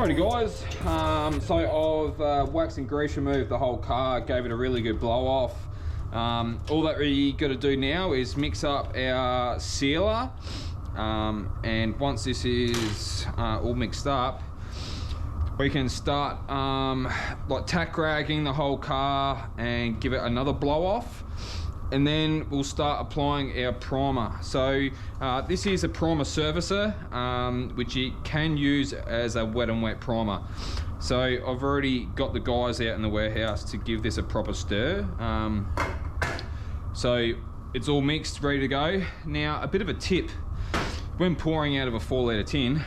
Alrighty guys, so I've waxed and grease removed the whole car, gave it a really good blow off. All that we got to do now is mix up our sealer, and once this is all mixed up, we can start like tack ragging the whole car and give it another blow off, and then we'll start applying our primer. So this is a primer servicer, which you can use as a wet and wet primer. So I've already got the guys out in the warehouse to give this a proper stir. So it's all mixed, ready to go. Now, a bit of a tip, when pouring out of a 4 litre tin,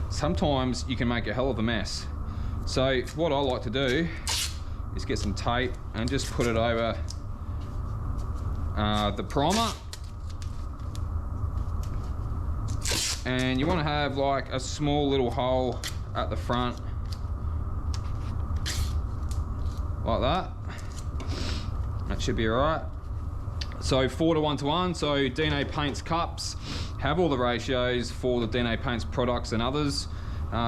sometimes you can make a hell of a mess. So what I like to do is get some tape and just put it over the primer, and you want to have like a small little hole at the front like that. That should be all right. So 4 to 1 to 1. So DNA Paints cups have all the ratios for the DNA Paints products and others.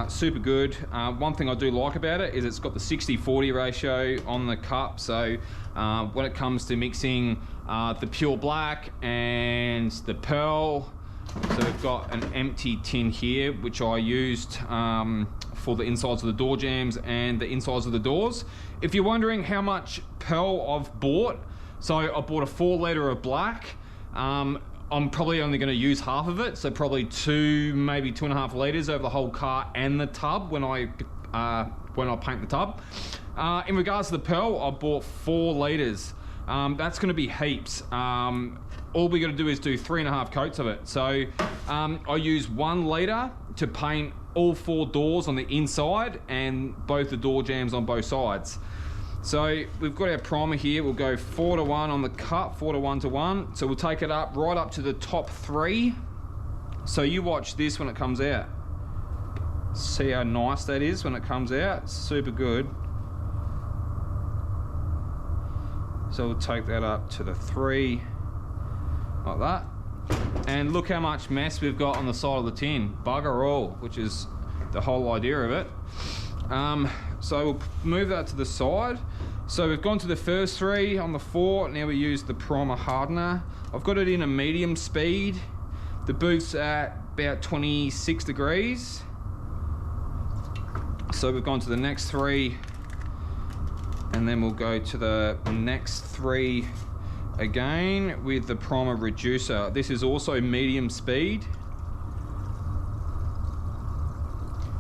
Super good. One thing I do like about it is it's got the 60-40 ratio on the cup. So when it comes to mixing the pure black and the pearl, so we've got an empty tin here, which I used for the insides of the door jambs and the insides of the doors. If you're wondering how much pearl I've bought, so I bought a 4 litre of black. I'm probably only going to use half of it, so probably 2, maybe 2.5 litres over the whole car and the tub when I paint the tub. In regards to the pearl, I bought 4 litres. That's going to be heaps. All we got to do is do 3.5 coats of it. So I use 1 litre to paint all 4 doors on the inside and both the door jambs on both sides. So we've got our primer here. We'll go 4 to 1 on the cup, 4 to 1 to 1. So we'll take it up right up to the top 3. So you watch this when it comes out. See how nice that is when it comes out. Super good. So we'll take that up to the 3 like that. And look how much mess we've got on the side of the tin. Bugger all, which is the whole idea of it. So we'll move that to the side. So we've gone to the first 3 on the 4. Now we use the primer hardener. I've got it in a medium speed. The boot's at about 26 degrees. So we've gone to the next 3, and then we'll go to the next 3 again with the primer reducer. This is also medium speed.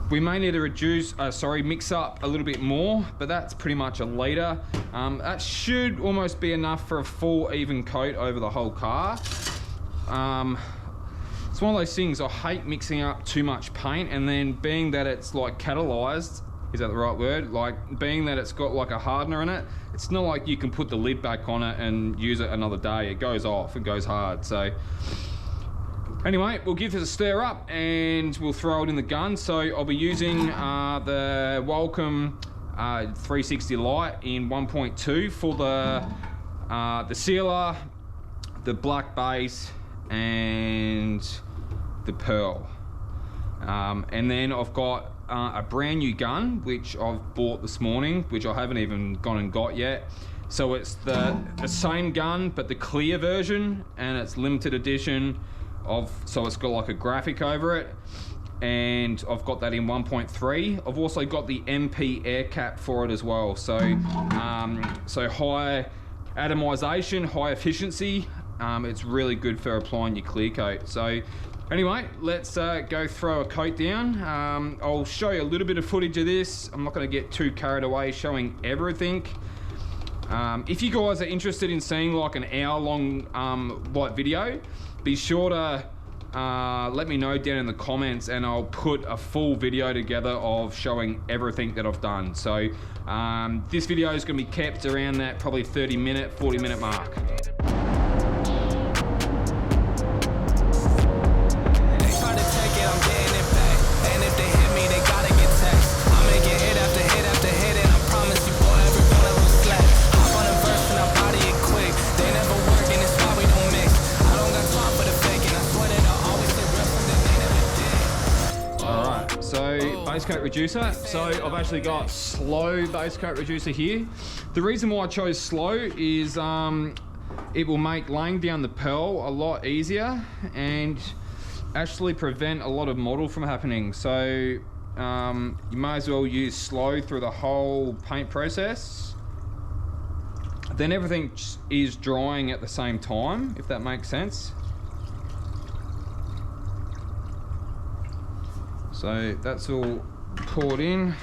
We may need to mix up a little bit more, but that's pretty much a litre. That should almost be enough for a full even coat over the whole car. It's one of those things, I hate mixing up too much paint, and then being that it's like catalyzed, is that the right word? Like being that it's got like a hardener in it, it's not like you can put the lid back on it and use it another day. It goes off, it goes hard. So anyway, we'll give this a stir up and we'll throw it in the gun. So I'll be using the Walcom 360 light in 1.2 for the sealer, the black base, and the pearl. And then I've got a brand new gun which I've bought this morning, which I haven't even gone and got yet. So it's the same gun but the clear version, and it's limited edition. So it's got like a graphic over it, and I've got that in 1.3. I've also got the MP Aircap for it as well. So so high atomization, high efficiency. It's really good for applying your clear coat. So anyway, let's go throw a coat down. I'll show you a little bit of footage of this. I'm not going to get too carried away showing everything. If you guys are interested in seeing like an hour-long light video, be sure to let me know down in the comments, and I'll put a full video together of showing everything that I've done. So this video is going to be kept around that probably 30-minute, 40-minute mark. base coat reducer. So I've actually got slow base coat reducer here. The reason why I chose slow is it will make laying down the pearl a lot easier and actually prevent a lot of model from happening. So you may as well use slow through the whole paint process. Then everything is drying at the same time, if that makes sense. So that's all poured in.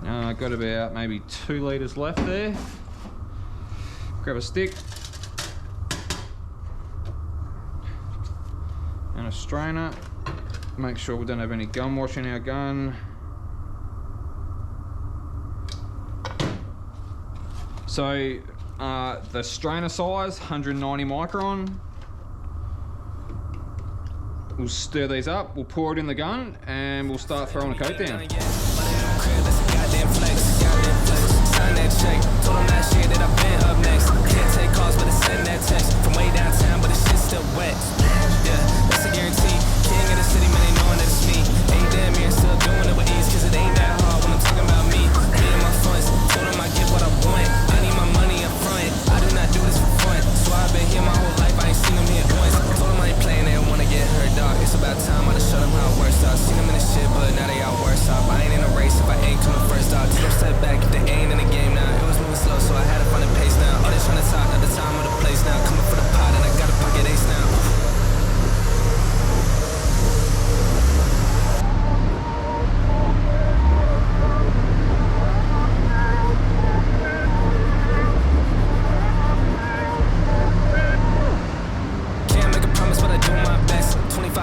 Got about maybe 2 litres left there. Grab a stick and a strainer. Make sure we don't have any gum wash in our gun. So the strainer size, 190 micron. We'll stir these up, we'll pour it in the gun, and we'll start throwing a coat down.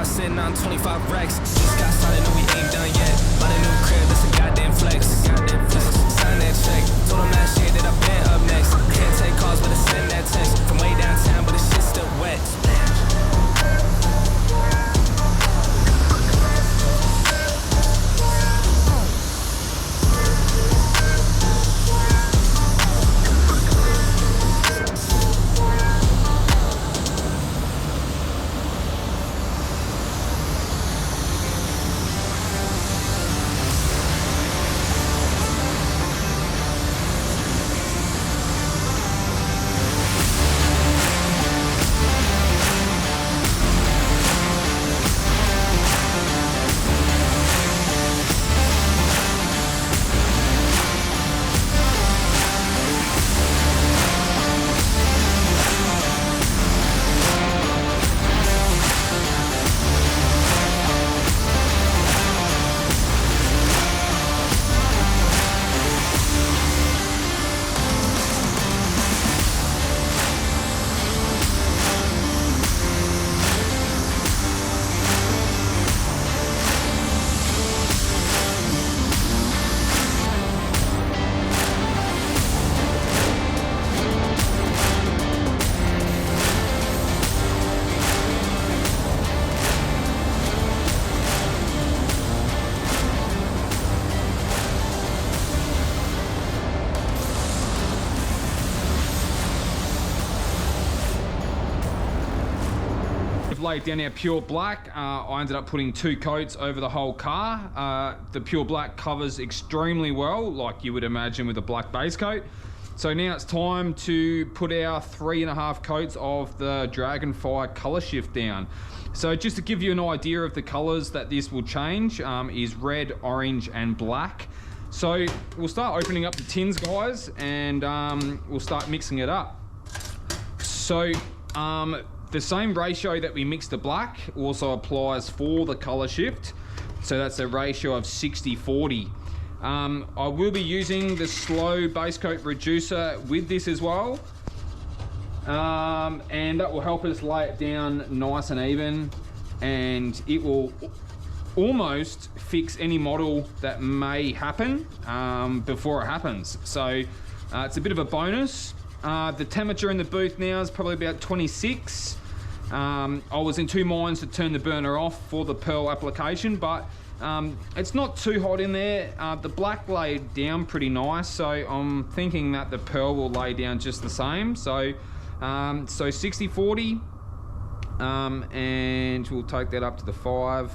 Sitting on 25 racks. Just got started, no we ain't done yet. Bought a new crib, that's a goddamn flex. Sign that check. Told them last year that I've been up next. Can't take calls, but I send that text. From way downtown, but the shit's still wet. Laid down our pure black. I ended up putting 2 coats over the whole car. The pure black covers extremely well, like you would imagine with a black base coat. So now it's time to put our 3.5 coats of the Dragonfire color shift down. So just to give you an idea of the colors that this will change, is red, orange, and black. So we'll start opening up the tins, guys, and we'll start mixing it up. So the same ratio that we mixed the black also applies for the color shift. So that's a ratio of 60-40. I will be using the slow base coat reducer with this as well. And that will help us lay it down nice and even, and it will almost fix any model that may happen before it happens. So it's a bit of a bonus. The temperature in the booth now is probably about 26. I was in 2 minds to turn the burner off for the pearl application, but it's not too hot in there. The black laid down pretty nice, so I'm thinking that the pearl will lay down just the same. So 60-40, and we'll take that up to the 5.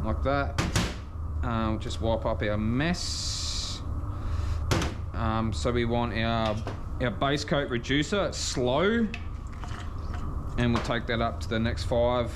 like that. We'll just wipe up our mess. So we want our base coat reducer, it's slow, and we'll take that up to the next 5.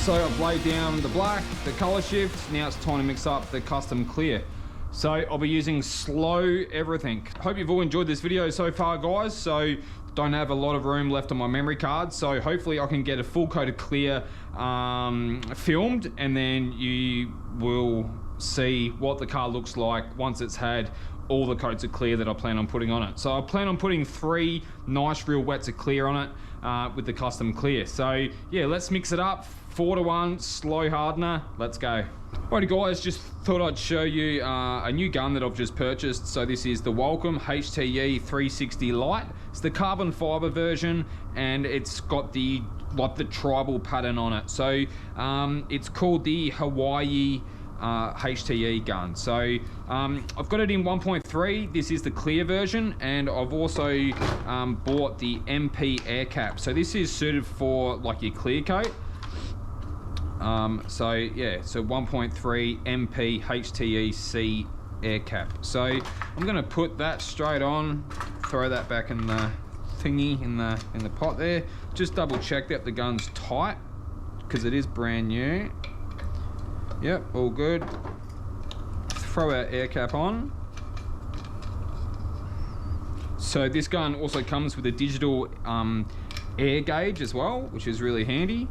So I've laid down the black, the color shift, now it's time to mix up the custom clear. So I'll be using slow everything. Hope you've all enjoyed this video so far, guys. So don't have a lot of room left on my memory card, so hopefully I can get a full coat of clear filmed, and then you will see what the car looks like once it's had all the coats of clear that I plan on putting on it. So I plan on putting 3 nice real wets of clear on it with the custom clear. So yeah, let's mix it up. 4-to-1 slow hardener, let's go. Alrighty guys, just thought I'd show you a new gun that I've just purchased. So this is the Walcom HTE 360 Lite. It's the carbon fiber version, and it's got the tribal pattern on it. So it's called the Hawaii HTE gun. So I've got it in 1.3. This is the clear version, and I've also bought the MP Aircap. So this is suited for like your clear coat. So yeah, so 1.3 MP HTE C Aircap. So I'm gonna put that straight on, throw that back in the thingy in the pot there. Just double check that the gun's tight, because it is brand new. Yep, all good. Throw our air cap on. So this gun also comes with a digital air gauge as well, which is really handy.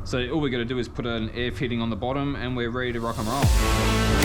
So all we're going to do is put an air fitting on the bottom, and we're ready to rock and roll.